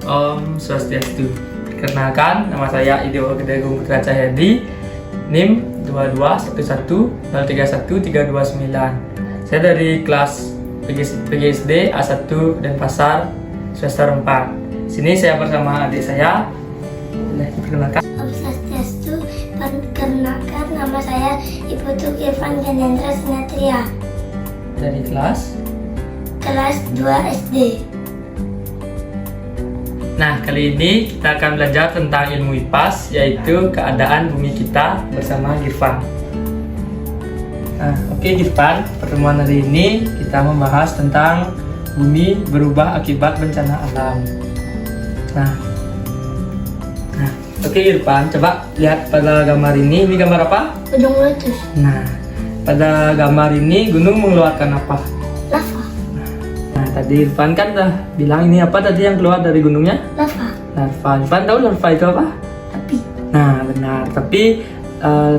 Om Swastiastu. Perkenalkan, nama saya Ideo Gedagung Putra Cahyadi, NIM 22103131329. Saya dari kelas PGSD A1 Denpasar, semester 4. Sini saya bersama adik saya. Perkenalkan. Om Swastiastu. Perkenalkan, nama saya Ibu Tuk Irfan Ganendra Sinatria. Dari kelas 2 SD. Nah, kali ini kita akan belajar tentang ilmu IPAS, yaitu keadaan bumi kita bersama Girfan. Nah, oke Girfan, pertemuan hari ini kita membahas tentang bumi berubah akibat bencana alam. Nah, oke Girfan, coba lihat pada gambar ini gambar apa? Gunung meletus. Nah, pada gambar ini gunung mengeluarkan apa? Lava. Nah, tadi Irfan kan udah bilang ini apa tadi yang keluar dari gunungnya? Lava. Larva. Irfan tahu larva itu apa? Api. Nah, benar. Tapi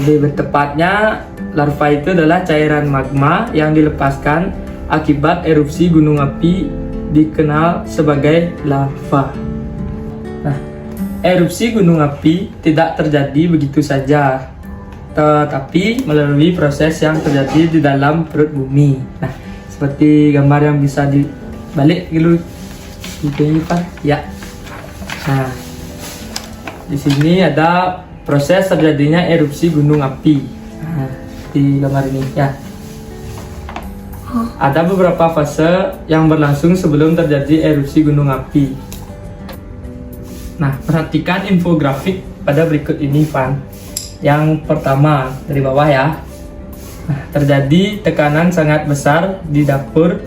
lebih tepatnya larva itu adalah cairan magma yang dilepaskan akibat erupsi gunung api, dikenal sebagai larva. Nah, erupsi gunung api tidak terjadi begitu saja, tetapi melalui proses yang terjadi di dalam perut bumi. Nah, seperti gambar yang bisa dibalik dulu ini Pak. Ya. Nah, di sini ada proses terjadinya erupsi gunung api. Nah, di gambar ini ya. Ada beberapa fase yang berlangsung sebelum terjadi erupsi gunung api. Nah, perhatikan infografik pada berikut ini, Van. Yang pertama dari bawah ya. Nah, terjadi tekanan sangat besar di dapur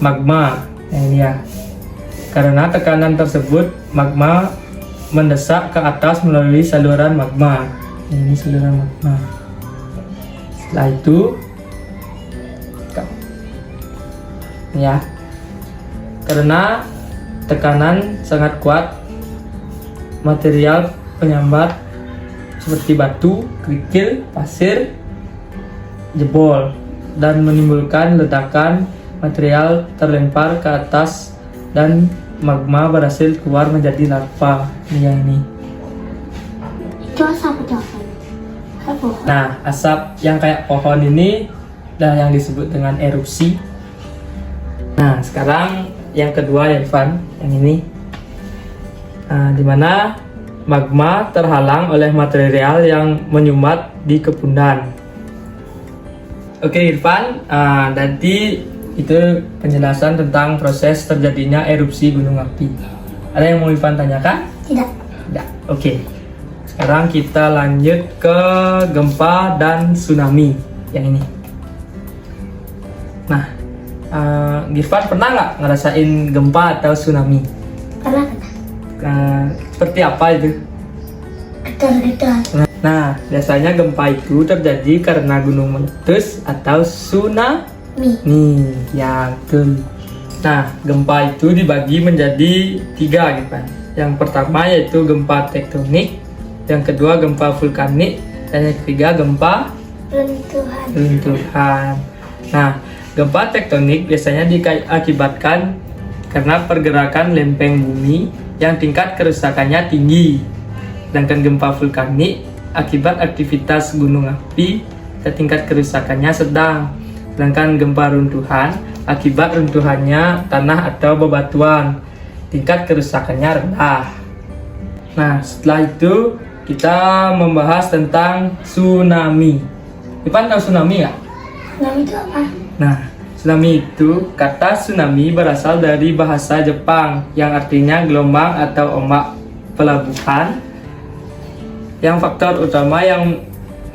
magma. Nah, ini ya. Karena tekanan tersebut, magma mendesak ke atas melalui saluran magma. Ini saluran magma. Setelah itu, ya, karena tekanan sangat kuat, material penyambat seperti batu, kerikil, pasir jebol dan menimbulkan ledakan. Material terlempar ke atas dan magma berhasil keluar menjadi larva. Ini yang ini. Itu asap apa? Nah, asap yang kayak pohon ini dah yang disebut dengan erupsi. Nah, sekarang yang kedua ya Irfan, yang ini. Nah, dimana magma terhalang oleh material yang menyumbat di kepundan. Oke Irfan, nanti itu penjelasan tentang proses terjadinya erupsi gunung api. Ada yang mau Irfan tanyakan? Tidak. Tidak. Oke. Sekarang kita lanjut ke gempa dan tsunami yang ini. Nah, Girfan pernah nggak ngerasain gempa atau tsunami? Pernah. Seperti apa itu? Getar-getar. Nah, biasanya gempa itu terjadi karena gunung meletus atau tsunami. Nih, ya betul. Nah, gempa itu dibagi menjadi 3 gitu kan. Yang pertama yaitu gempa tektonik, yang kedua gempa vulkanik, dan yang ketiga gempa runtuhan. Nah, gempa tektonik biasanya diakibatkan karena pergerakan lempeng bumi yang tingkat kerusakannya tinggi. Sedangkan gempa vulkanik akibat aktivitas gunung api dan tingkat kerusakannya sedang. Sedangkan gempa runtuhan akibat runtuhannya tanah atau bebatuan, tingkat kerusakannya rendah. Nah, setelah itu kita membahas tentang tsunami. Ipan tahu tsunami ya? Tsunami itu apa? Nah, tsunami itu, kata tsunami berasal dari bahasa Jepang yang artinya gelombang atau ombak pelabuhan. Yang faktor utama yang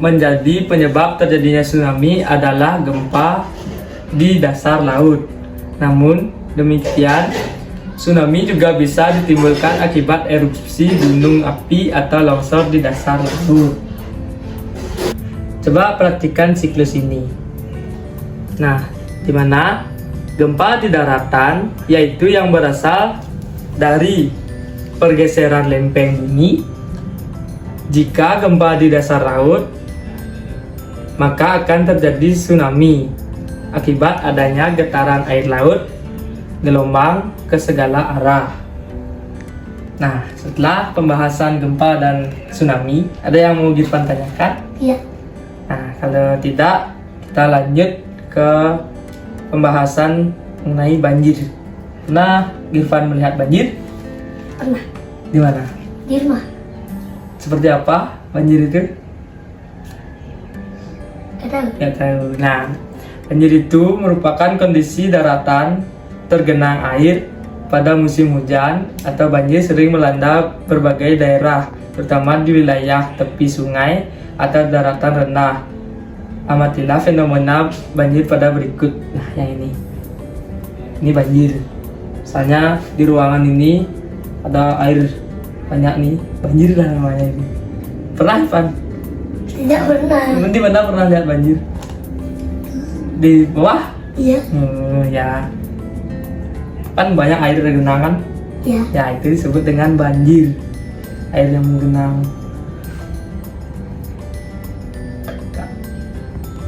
menjadi penyebab terjadinya tsunami adalah gempa di dasar laut. Namun demikian, tsunami juga bisa ditimbulkan akibat erupsi gunung api atau longsor di dasar laut. Coba perhatikan siklus ini. Nah, di mana gempa di daratan yaitu yang berasal dari pergeseran lempeng bumi. Jika gempa di dasar laut, maka akan terjadi tsunami akibat adanya getaran air laut, gelombang ke segala arah. Nah, setelah pembahasan gempa dan tsunami, ada yang mau Girvan tanyakan? Iya. Nah, kalau tidak, kita lanjut ke pembahasan mengenai banjir. Pernah Girvan melihat banjir? Pernah. Di mana? Di rumah. Seperti apa banjir itu? Gak tahu. Nggak tahu. Nah, banjir itu merupakan kondisi daratan tergenang air pada musim hujan atau banjir sering melanda berbagai daerah, terutama di wilayah tepi sungai atau daratan rendah. Amatilah fenomena banjir pada berikut. Nah, yang ini. Ini banjir. Misalnya di ruangan ini ada air banyak nih, banjir lah namanya ini. Pernah, Ivan? Tidak pernah. Di mana pernah lihat banjir? Di bawah? Iya. Ya. Kan banyak air tergenang kan? Iya. Ya, itu disebut dengan banjir. Air yang menggenang.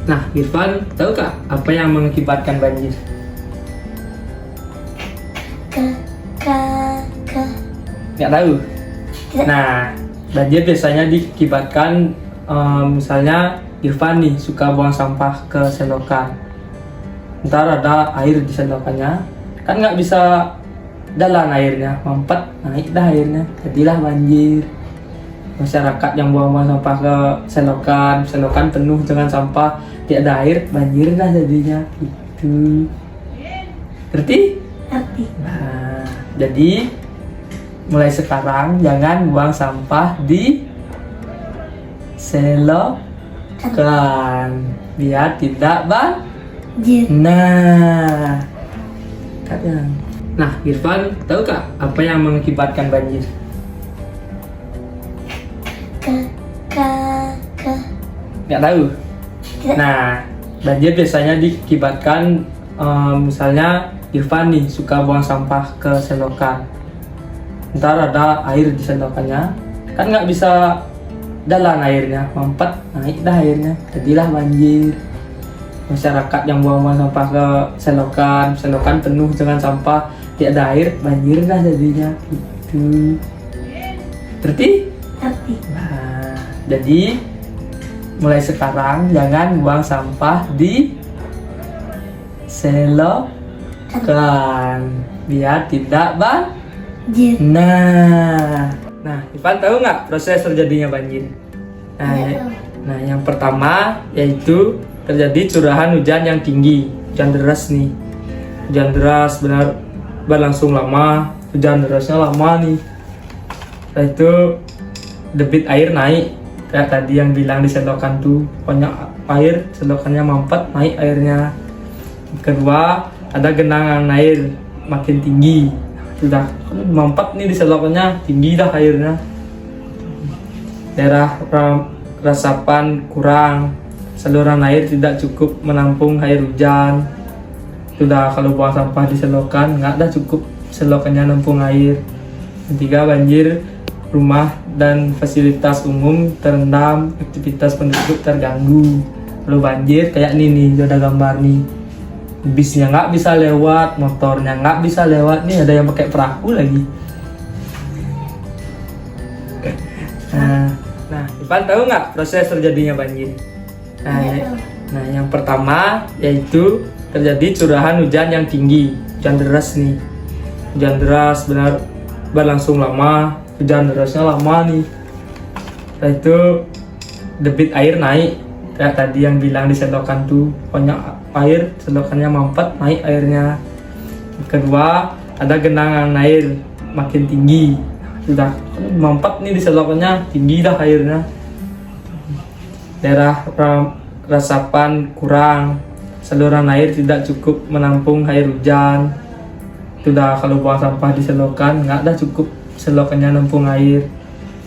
Nah, Girvan, tahu kak apa yang mengakibatkan banjir? Nggak tahu. Tidak. Nah, banjir biasanya diakibatkan misalnya Girvan nih suka buang sampah ke selokan. Ntar ada air di selokannya, kan nggak bisa jalan airnya, mampet, naik dah airnya, jadilah banjir. Masyarakat yang buang-buang sampah ke selokan penuh dengan sampah, tiada air, banjir dah jadinya. Itu. Ngerti? Ngerti. Nah, jadi mulai sekarang jangan buang sampah di selokan biar tidak Banjir. Nah, kadang. Nah, Girvan, tahu kak apa yang mengakibatkan banjir? Nggak tahu. Tidak. Nah, banjir biasanya diakibatkan misalnya Girvan nih suka buang sampah ke selokan. Ntar ada air di selokannya, kan nggak bisa jalan airnya, mampet, naik dah airnya, jadilah banjir. Masyarakat yang buang-buang sampah ke selokan penuh dengan sampah, tiada air, banjir dah jadinya. Itu. Ngerti? Ngerti. Nah, jadi mulai sekarang jangan buang sampah di selokan biar tidak Banjir. Nah, Ivan tahu nggak proses terjadinya banjir? Tidak tahu. Nah, yang pertama yaitu terjadi curahan hujan yang tinggi, hujan deras nih, hujan deras benar berlangsung lama, hujan derasnya lama nih. Setelah itu debit air naik, kayak tadi yang bilang di selokan tuh, banyak air, selokannya mampet, naik airnya. Kedua, ada genangan air makin tinggi, sudah mampet nih di selokannya, tinggi dah airnya. Daerah resapan kurang, saluran air tidak cukup menampung air hujan. Sudah kalau buang sampah di selokan nggak ada cukup selokannya nampung air. Ketiga, banjir, rumah dan fasilitas umum terendam, aktivitas penduduk terganggu. Kalau banjir kayak nih ada gambar nih, bisnya nggak bisa lewat, motornya nggak bisa lewat, nih ada yang pakai perahu lagi. Nah, Ivan tahu nggak proses terjadinya banjir? Nah, yang pertama yaitu terjadi curahan hujan yang tinggi, hujan deras nih, hujan deras benar berlangsung lama, hujan derasnya lama nih. Setelah itu debit air naik, kayak tadi yang bilang di selokan tuh, banyak air, selokannya mampet, naik airnya. Kedua, ada genangan air makin tinggi, sudah mampet nih di selokannya, tinggi dah airnya. Daerah resapan kurang, saluran air tidak cukup menampung air hujan. Sudah kalau buang sampah di selokan nggak ada cukup selokannya nampung air.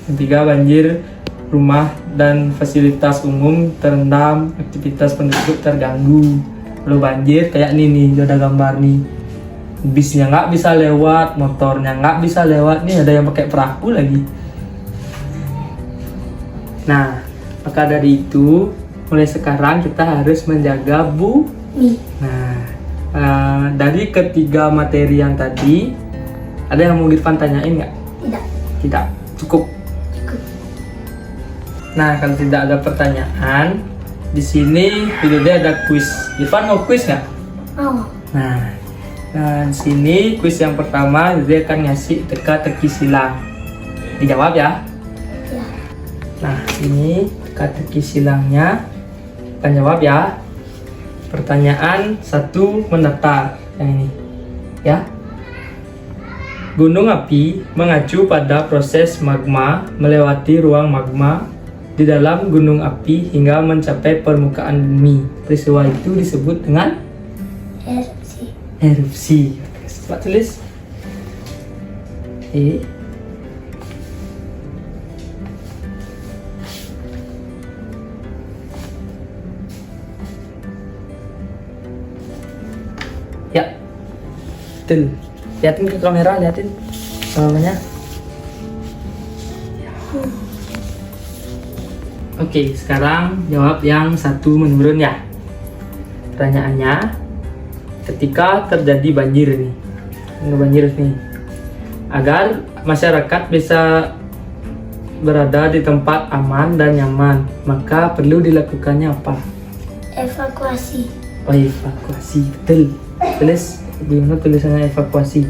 Ketiga, banjir, rumah dan fasilitas umum terendam, aktivitas penduduk terganggu. Kalau banjir kayak nih ada gambar nih, bisnya nggak bisa lewat, motornya nggak bisa lewat, nih ada yang pakai perahu lagi. Nah, maka dari itu mulai sekarang kita harus menjaga bumi. Nah, dari ketiga materi yang tadi, ada yang mau Girvan tanyain nggak? Tidak. Tidak. Cukup. Cukup. Nah, kalau tidak ada pertanyaan, di sini video ada kuis. Irfan mau kuis nggak? Mau. Nah, di sini kuis yang pertama dia akan ngasih teka-teki silang. Dijawab ya. Ya. Nah, ini teka-teki silangnya. Akan jawab ya. Pertanyaan 1 menetap yang ini. Ya. Gunung api mengacu pada proses magma melewati ruang magma di dalam gunung api hingga mencapai permukaan bumi. Peristiwa itu disebut dengan Erupsi. erupsi. Coba tulis. Ya, betul. Lihatin ke kamera, lihatin namanya. Oke, sekarang jawab yang 1 menurun ya. Pertanyaannya, ketika terjadi banjir nih, agar masyarakat bisa berada di tempat aman dan nyaman, maka perlu dilakukannya apa? Evakuasi. Oh, evakuasi, betul. Tulis, gimana tulisannya evakuasi?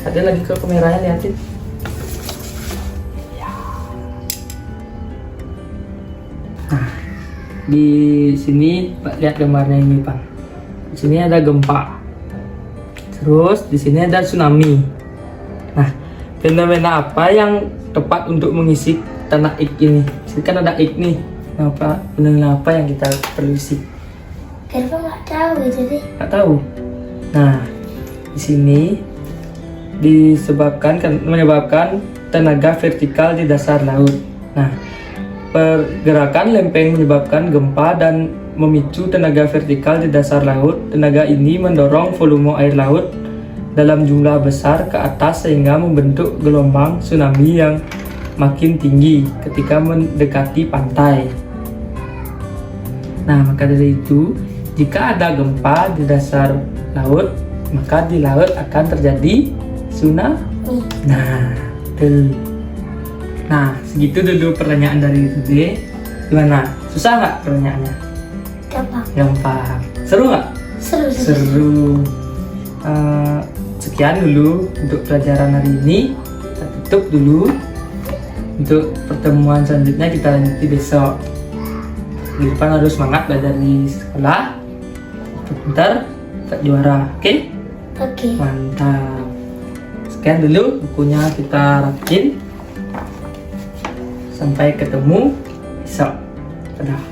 Ada lagi ke kameranya, liatin. Nah, di sini Pak lihat gambarnya ini, Pak. Di sini ada gempa. Terus di sini ada tsunami. Nah, fenomena apa yang tepat untuk mengisi tanah ik ini? Sini kan ada ik nih. Nah, fenomena apa yang kita perlu isi? Irfan nggak tahu gitu deh. Nggak tahu. Nah, di sini menyebabkan tenaga vertikal di dasar laut. Nah, pergerakan lempeng menyebabkan gempa dan memicu tenaga vertikal di dasar laut. Tenaga ini mendorong volume air laut dalam jumlah besar ke atas sehingga membentuk gelombang tsunami yang makin tinggi ketika mendekati pantai. Nah, maka dari itu, jika ada gempa di dasar laut, maka di laut akan terjadi tsunami. Nah, betul. Nah, segitu dulu pertanyaan dari Dede. Gimana? Susah nggak pertanyaannya? Gampang. Seru nggak? Seru. Seru. Sekian dulu untuk pelajaran hari ini. Kita tutup dulu. Untuk pertemuan selanjutnya kita lanjuti besok. Di depan harus semangat belajar di sekolah. Pintar, tak juara. Oke? Oke. Mantap. Sekian dulu bukunya kita rapiin. Sampai ketemu besok. Dadah.